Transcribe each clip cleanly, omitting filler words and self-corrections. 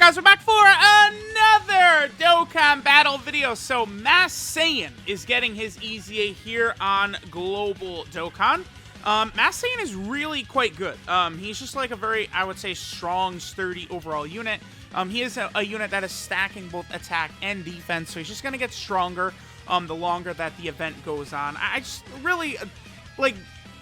guys, we're back for another Dokkan battle video. So Mas Saiyan is getting his EZA here on Global Dokkan. Mas Saiyan is really quite good. He's just like a very, I would say, strong, sturdy overall unit. He is a unit that is stacking both attack and defense, so he's just going to get stronger the longer that the event goes on. I just really,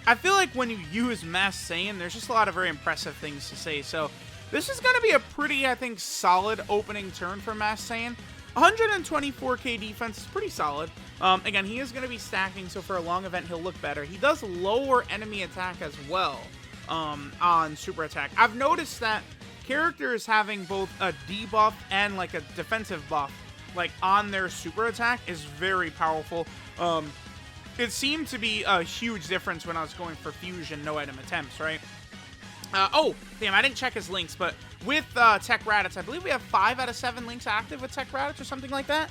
I feel like when you use Mas Saiyan, there's just a lot of very impressive things to say. So this is going to be a pretty, I think, solid opening turn for Mas Saiyan. 124k defense is pretty solid. Again, he is going to be stacking, so for a long event, he'll look better. He does lower enemy attack as well on super attack. I've noticed that characters having both a debuff and like a defensive buff on their super attack is very powerful. It seemed to be a huge difference when I was going for fusion, no item attempts, right? Oh, damn, I didn't check his links, but with Tech Raditz, I believe we have 5 out of 7 links active with Tech Raditz or something like that.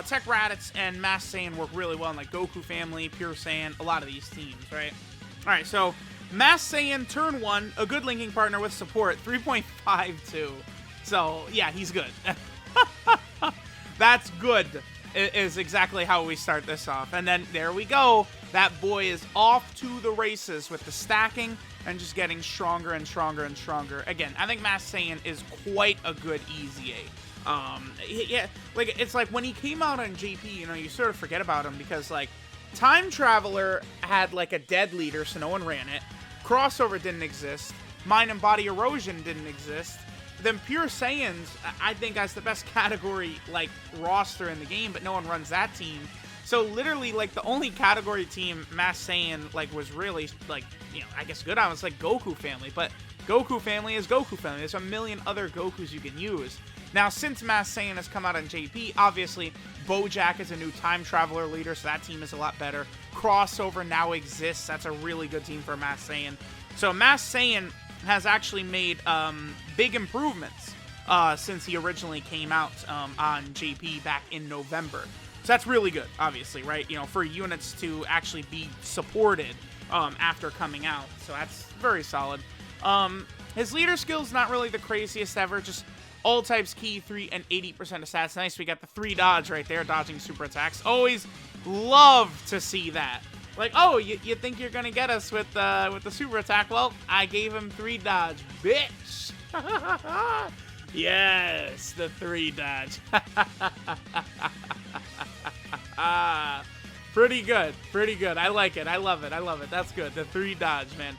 Tech Raditz and Mas Saiyan work really well in like Goku Family, Pure Saiyan, a lot of these teams, right? All right, so Mas Saiyan, turn 1, a good linking partner with support, 3.52. So, yeah, he's good. That's good, is exactly how we start this off. And then there we go. That boy is off to the races with the stacking and just getting stronger and stronger and stronger. Again, I think Mas Saiyan is quite a good EZA. Yeah, it's like when he came out on JP, you know, you sort of forget about him because like Time Traveler had like a dead leader, so no one ran it. Crossover didn't exist. Mind and Body Erosion didn't exist. Then Pure Saiyans, I think, has the best category like roster in the game, but no one runs that team. So literally, like, the only category team Mas Saiyan, like, was really, like, you know, I guess good on was, like, Goku Family. But Goku Family is Goku Family. There's a million other Gokus you can use. Now, since Mas Saiyan has come out on JP, obviously, Bojack is a new Time Traveler leader, so that team is a lot better. Crossover now exists. That's a really good team for Mas Saiyan. So Mas Saiyan has actually made big improvements since he originally came out on JP back in November. So that's really good, obviously, right? You know, for units to actually be supported after coming out. So that's very solid. His leader skill's not really the craziest ever. Just all types key, 3 and 80% of stats. Nice, we got the 3 dodge right there, dodging super attacks. Always love to see that. Like, oh, you think you're going to get us with the super attack? Well, I gave him 3 dodge, bitch. Yes, the 3 dodge. Pretty good, pretty good. I like it. I love it. I love it. That's good. The 3 dodge, man.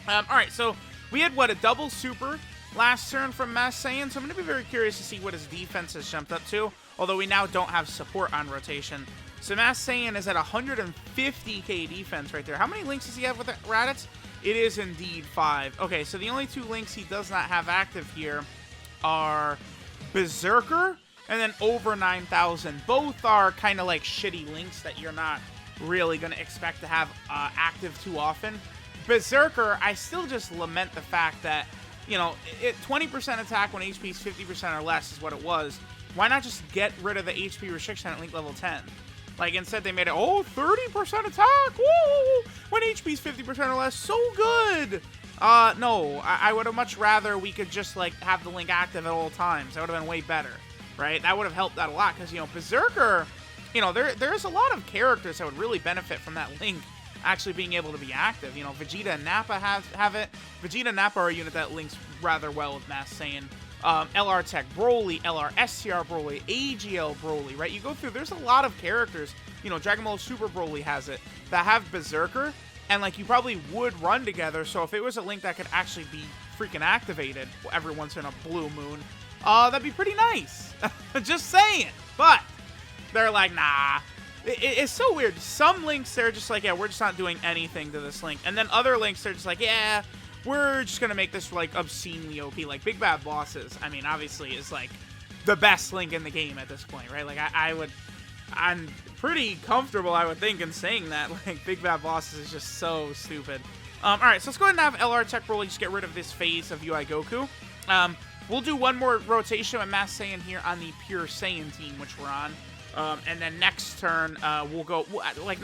All right, so we had, what, a double super last turn from Mas Saiyan, so I'm going to be very curious to see what his defense has jumped up to, although we now don't have support on rotation. So Mas Saiyan is at 150k defense right there. How many links does he have with Raditz? It is indeed 5. Okay, so the only 2 links he does not have active here are Berserker and then over 9,000. Both are kind of like shitty links that you're not really going to expect to have active too often. Berserker, I still just lament the fact that, you know, 20% attack when HP is 50% or less is what it was. Why not just get rid of the HP restriction at link level 10? Like, instead they made it, oh, 30% attack, woo! When HP is 50% or less, so good! No, I would have much rather we could just, like, have the link active at all times. That would have been way better, right? That would have helped out a lot, because, you know, Berserker, you know, there's a lot of characters that would really benefit from that link actually being able to be active. You know, Vegeta and Nappa have it. Vegeta and Nappa are a unit that links rather well with Mas Saiyan. LR Tech Broly, LR STR Broly, AGL Broly, right? You go through, there's a lot of characters, you know, Dragon Ball Super Broly has it, that have Berserker, and like you probably would run together, so if it was a link that could actually be freaking activated every once in a blue moon, that'd be pretty nice. Just saying. But they're like, nah. It's so weird. Some links, they're just like, yeah, we're just not doing anything to this link. And then other links, they're just like, yeah, we're just going to make this, like, obscenely OP. Like, Big Bad Bosses, I mean, obviously is, like, the best link in the game at this point, right? Like, I'm pretty comfortable, I would think, in saying that. Like, Big Bad Bosses is just so stupid. All right, so let's go ahead and have LR Tech Broly just get rid of this phase of UI Goku. We'll do one more rotation with Mas Saiyan here on the Pure Saiyan team, which we're on. And then next turn, we'll go to, like,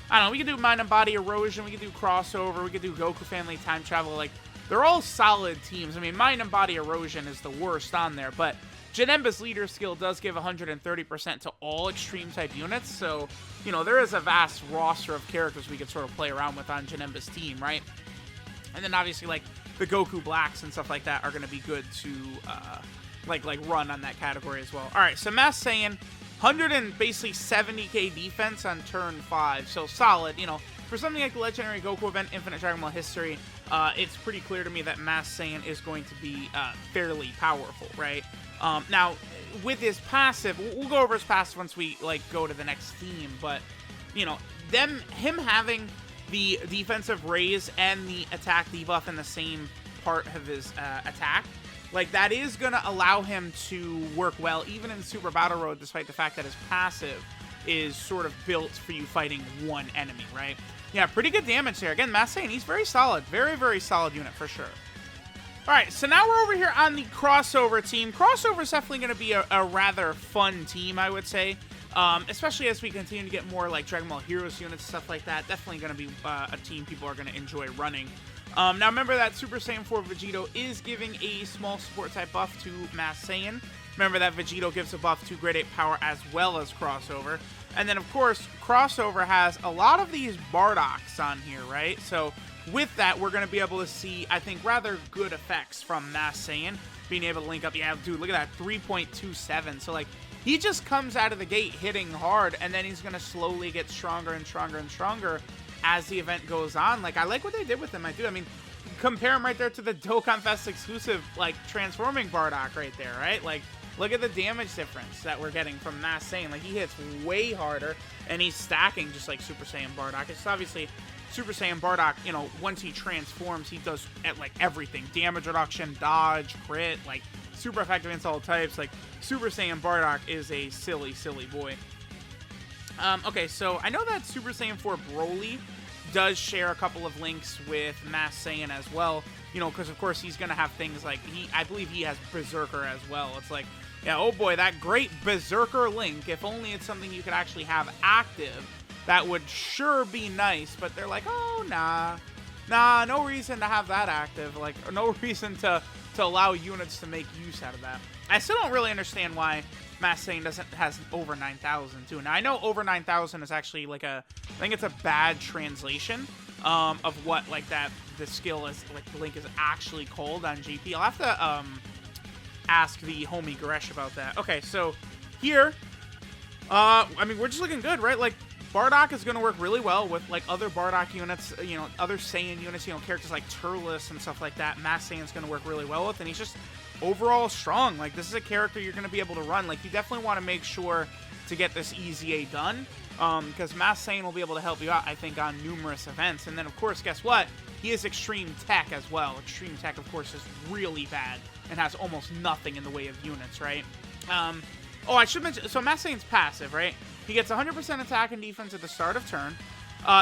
I don't know, we could do Mind and Body Erosion, we could do Crossover, we could do Goku Family Time Travel, like, they're all solid teams. I mean, Mind and Body Erosion is the worst on there, but Janemba's leader skill does give 130% to all extreme type units, so, you know, there is a vast roster of characters we could sort of play around with on Janemba's team, right? And then obviously, like, the Goku Blacks and stuff like that are going to be good to, like run on that category as well. All right, so Mas Saiyan, 70k defense on turn 5, so solid. You know, for something like the Legendary Goku event, Infinite Dragon Ball History, it's pretty clear to me that Mas Saiyan is going to be fairly powerful, right? Now, with his passive, we'll go over his passive once we, like, go to the next theme, but, you know, him having the defensive raise and the attack debuff in the same part of his attack, like, that is going to allow him to work well, even in Super Battle Road, despite the fact that his passive is sort of built for you fighting one enemy, right? Yeah, pretty good damage there. Again, Mas Saiyan, he's very solid. Very, very solid unit for sure. All right, so now we're over here on the crossover team. Crossover is definitely going to be a rather fun team, I would say. Especially as we continue to get more like Dragon Ball Heroes units, stuff like that. Definitely going to be a team people are going to enjoy running. Now remember that Super Saiyan 4 Vegito is giving a small support type buff to Mas Saiyan. Remember that Vegito gives a buff to Grade 8 Power as well as Crossover. And then of course, Crossover has a lot of these Bardoks on here, right? So with that, we're going to be able to see, I think, rather good effects from Mas Saiyan. Being able to link up, yeah, dude, look at that, 3.27. So like, he just comes out of the gate hitting hard, and then he's going to slowly get stronger and stronger and stronger as the event goes on. Like, I like what they did with him. I do. I mean, compare him right there to the Dokkan Fest exclusive, like, transforming Bardock right there, right? Like, look at the damage difference that we're getting from Mas Saiyan. Like, he hits way harder, and he's stacking just like Super Saiyan Bardock. It's obviously Super Saiyan Bardock, you know, once he transforms, he does, like, everything. Damage reduction, dodge, crit, like, super effective against all types. Like, Super Saiyan Bardock is a silly, silly boy. Okay, so I know that Super Saiyan 4 Broly does share a couple of links with Mas Saiyan as well. You know, because of course he's going to have things like, I believe he has Berserker as well. It's like, yeah, oh boy, that great Berserker link. If only it's something you could actually have active, that would sure be nice. But they're like, oh, nah, no reason to have that active. Like, no reason to allow units to make use out of that. I still don't really understand why Mas Saiyan has over 9,000 too. Now I know over 9,000 is actually like I think it's a bad translation of what like the skill is, like the link is actually called on GP. I'll have to ask the homie Goresh about that. Okay, so here, I mean, we're just looking good, right? Like, Bardock is going to work really well with, like, other Bardock units, you know, other Saiyan units, you know, characters like Turles and stuff like that. Mas Saiyan's going to work really well with, and he's just overall strong. Like, this is a character you're going to be able to run. Like, you definitely want to make sure to get this EZA done, because Mas Saiyan will be able to help you out, I think, on numerous events. And then, of course, guess what? He is Extreme Tech as well. Extreme Tech, of course, is really bad and has almost nothing in the way of units, right? Oh, I should mention, so Mas Saiyan's passive, right? He gets 100% attack and defense at the start of turn.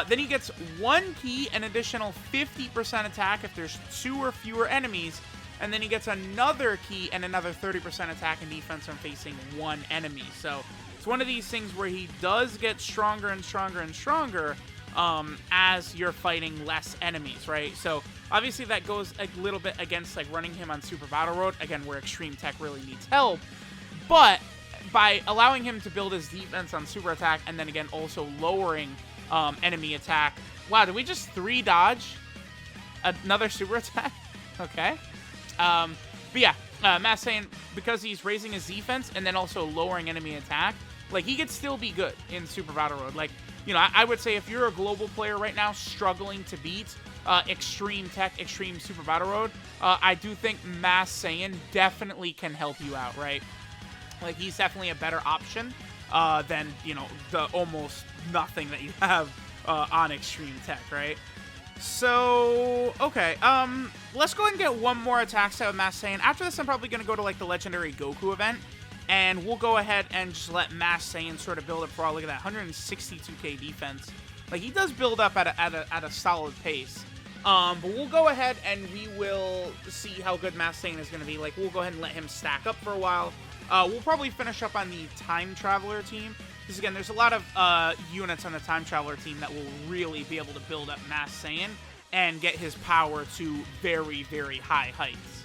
Then he gets 1 key, an additional 50% attack if there's 2 or fewer enemies. And then he gets another key and another 30% attack and defense when facing 1 enemy. So it's one of these things where he does get stronger and stronger and stronger as you're fighting less enemies, right? So obviously that goes a little bit against like running him on Super Battle Road, again, where Extreme Tech really needs help. But by allowing him to build his defense on super attack and then again also lowering enemy attack. Wow, did we just 3 dodge another super attack? Okay. But yeah, Mas Saiyan, because he's raising his defense and then also lowering enemy attack, like, he could still be good in Super Battle Road. Like, you know, I would say if you're a global player right now struggling to beat Extreme Tech, Extreme Super Battle Road, I do think Mas Saiyan definitely can help you out, right? Like, he's definitely a better option than, you know, the almost nothing that you have on Extreme Tech, right? So, okay, let's go ahead and get one more attack set with Mas Saiyan. After this, I'm probably going to go to, like, the Legendary Goku event, and we'll go ahead and just let Mas Saiyan sort of build up for all. Look at that, 162k defense. Like, he does build up at a solid pace. But we'll go ahead and we will see how good Mas Saiyan is going to be. Like, we'll go ahead and let him stack up for a while. We'll probably finish up on the Time Traveler team. Because, again, there's a lot of units on the Time Traveler team that will really be able to build up Mas Saiyan. and get his power to very, very high heights.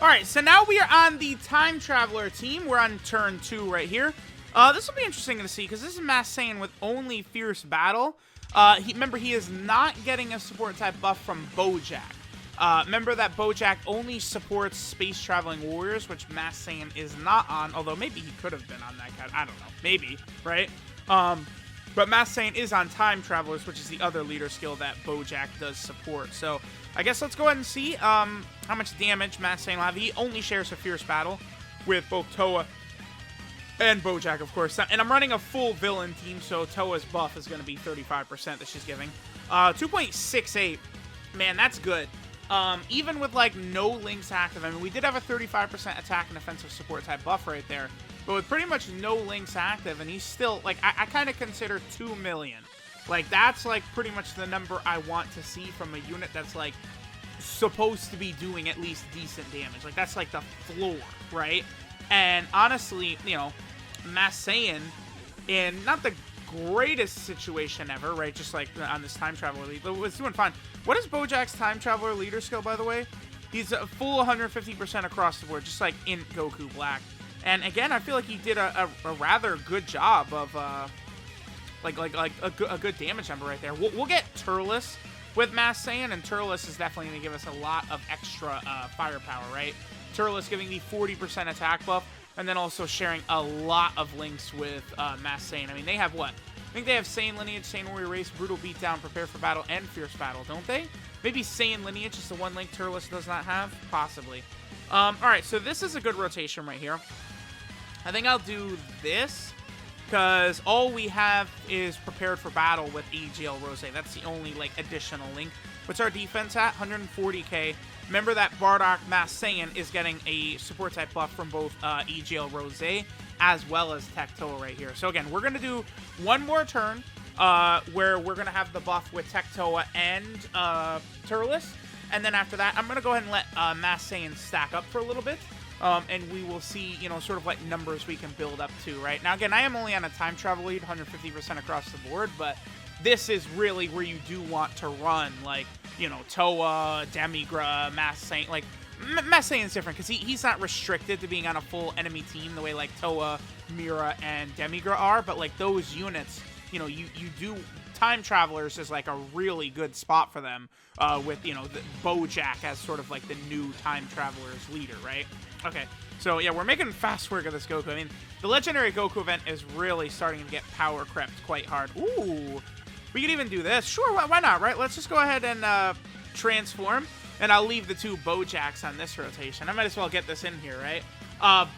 Alright, so now we are on the Time Traveler team. We're on turn 2 right here. This will be interesting to see, because this is Mas Saiyan with only Fierce Battle. Remember, he is not getting a support type buff from Bojack. Remember that Bojack only supports Space Traveling Warriors, which Mas Saiyan is not on, although maybe he could have been on that cat. I don't know. Maybe, right? But Mas Saiyan is on Time Travelers, which is the other leader skill that Bojack does support. So I guess let's go ahead and see how much damage Mas Saiyan will have. He only shares a Fierce Battle with both Toa and Bojack, of course. And I'm running a full villain team, so Toa's buff is going to be 35% that she's giving. 2.68. Man, that's good. Even with, like, no links active. I mean, we did have a 35% attack and offensive support type buff right there. But with pretty much no links active, and he's still, like, I kind of consider 2 million. Like, that's, like, pretty much the number I want to see from a unit that's, like, supposed to be doing at least decent damage. Like, that's, like, the floor, right? And honestly, you know, Mas Saiyan, in not the greatest situation ever, right? Just, like, on this Time Traveler lead, but was doing fine. What is Bojack's Time Traveler leader skill, by the way? He's a full 150% across the board, just like in Goku Black. And again, I feel like he did a rather good job of, a good damage number right there. We'll get Turles with Mas Saiyan, and Turles is definitely going to give us a lot of extra firepower, right? Turles giving the 40% attack buff, and then also sharing a lot of links with Mas Saiyan. I mean, they have what? I think they have Saiyan Lineage, Saiyan Warrior Race, Brutal Beatdown, Prepare for Battle, and Fierce Battle, don't they? Maybe Saiyan Lineage is the one link Turles does not have? Possibly. Alright, so this is a good rotation right here. I think I'll do this, because all we have is Prepared for Battle with EGL Rose. That's the only, like, additional link. What's our defense at? 140k. Remember that Bardock Mas Saiyan is getting a support type buff from both EGL Rose as well as Tech Toa right here. So again, we're going to do one more turn where we're going to have the buff with Tech Toa and Turles. And then after that, I'm going to go ahead and let Mas Saiyan stack up for a little bit. And we will see, you know, sort of like numbers we can build up to, right? Now, again, I am only on a time travel lead, 150% across the board, but this is really where you do want to run, like, you know, Toa, Demigra, Mas Saiyan. Like, Mas Saiyan's different because he's not restricted to being on a full enemy team the way, like, Toa, Mira, and Demigra are, but, like, those units, you know, you do... Time Travelers is, like, a really good spot for them with, you know, the Bojack as sort of, like, the new Time Travelers leader, right? Okay, so, yeah, we're making fast work of this Goku. I mean, the Legendary Goku event is really starting to get power crept quite hard. Ooh, we could even do this. Sure, why not, right? Let's just go ahead and transform, and I'll leave the two Bojacks on this rotation. I might as well get this in here, right?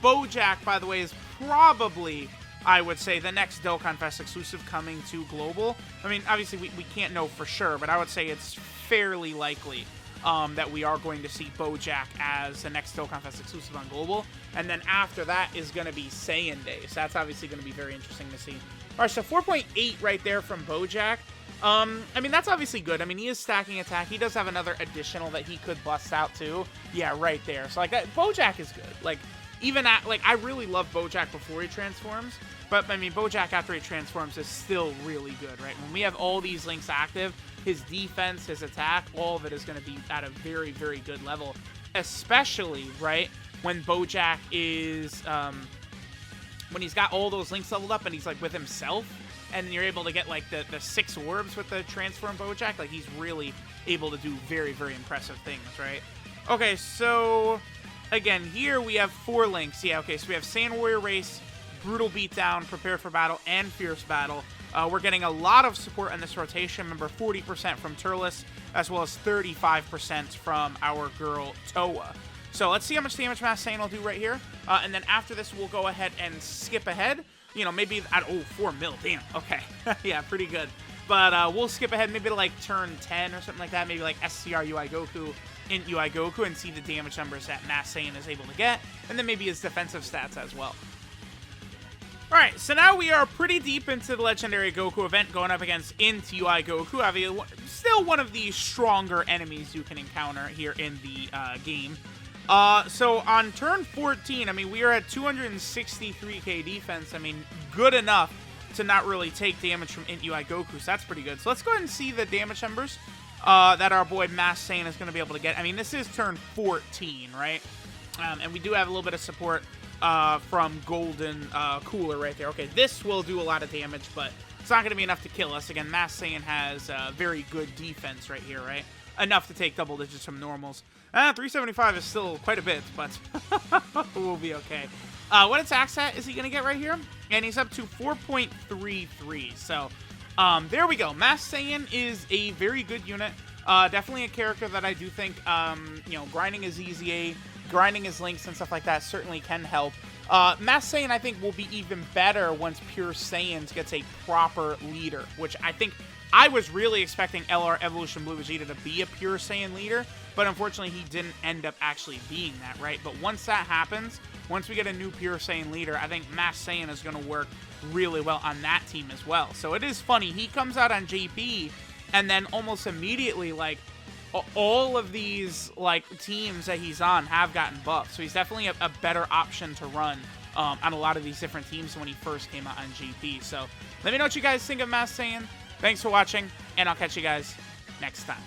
Bojack, by the way, is probably... I would say the next Dokkan Fest exclusive coming to Global. I mean, obviously, we can't know for sure, but I would say it's fairly likely that we are going to see Bojack as the next Dokkan Fest exclusive on Global. And then after that is going to be Saiyan Day. So that's obviously going to be very interesting to see. All right, so 4.8 right there from Bojack. I mean, that's obviously good. I mean, he is stacking attack. He does have another additional that he could bust out too. Yeah, right there. So, like, Bojack is good. Like, even at, like, I really love Bojack before he transforms. But, I mean, Bojack after he transforms is still really good, right? When we have all these links active, his defense, his attack, all of it is going to be at a very, very good level. Especially, right, when Bojack is, when he's got all those links leveled up and he's, like, with himself, and you're able to get, like, the 6 orbs with the transform Bojack, like, he's really able to do very, very impressive things, right? Okay, so, again, here we have 4 links. Yeah, okay, so we have Saiyan Warrior Race, Brutal Beatdown, Prepare for Battle, and Fierce Battle. We're getting a lot of support in this rotation. Remember, 40% from Turles, as well as 35% from our girl Toa. So let's see how much damage Mas Saiyan will do right here. And then after this, we'll go ahead and skip ahead. You know, maybe at, 4 mil, damn, okay. Yeah, pretty good. But we'll skip ahead maybe to, like, turn 10 or something like that. Maybe, like, SCR UI Goku in UI Goku and see the damage numbers that Mas Saiyan is able to get. And then maybe his defensive stats as well. Alright, so now we are pretty deep into the Legendary Goku event, going up against into UI Goku. Obviously, still one of the stronger enemies you can encounter here in the game. So on turn 14, I mean, we are at 263k defense. I mean, good enough to not really take damage from Int UI Goku, so that's pretty good. So let's go ahead and see the damage numbers that our boy Masked Saiyan is going to be able to get. I mean, this is turn 14, right? And we do have a little bit of support from Golden Cooler right there. Okay, this will do a lot of damage, but it's not going to be enough to kill us. Again, Masked Saiyan has very good defense right here, right? Enough to take double digits from normals. 375 is still quite a bit, but we'll be okay. What attack stat is he going to get right here? And he's up to 4.33. So, there we go. Masked Saiyan is a very good unit. Definitely a character that I do think, you know, grinding his EZA, grinding his links and stuff like that certainly can help. Masked Saiyan, I think, will be even better once Pure Saiyans gets a proper leader, which I think I was really expecting LR Evolution Blue Vegeta to be a Pure Saiyan leader, but unfortunately he didn't end up actually being that, right? But once that happens, once we get a new Pure Saiyan leader, I think Masked Saiyan is going to work really well on that team as well. So it is funny, he comes out on JP, and then almost immediately, like, all of these, like, teams that he's on have gotten buffed. So he's definitely a better option to run on a lot of these different teams than when he first came out on GP. So let me know what you guys think of Masked Saiyan. Thanks for watching, and I'll catch you guys next time.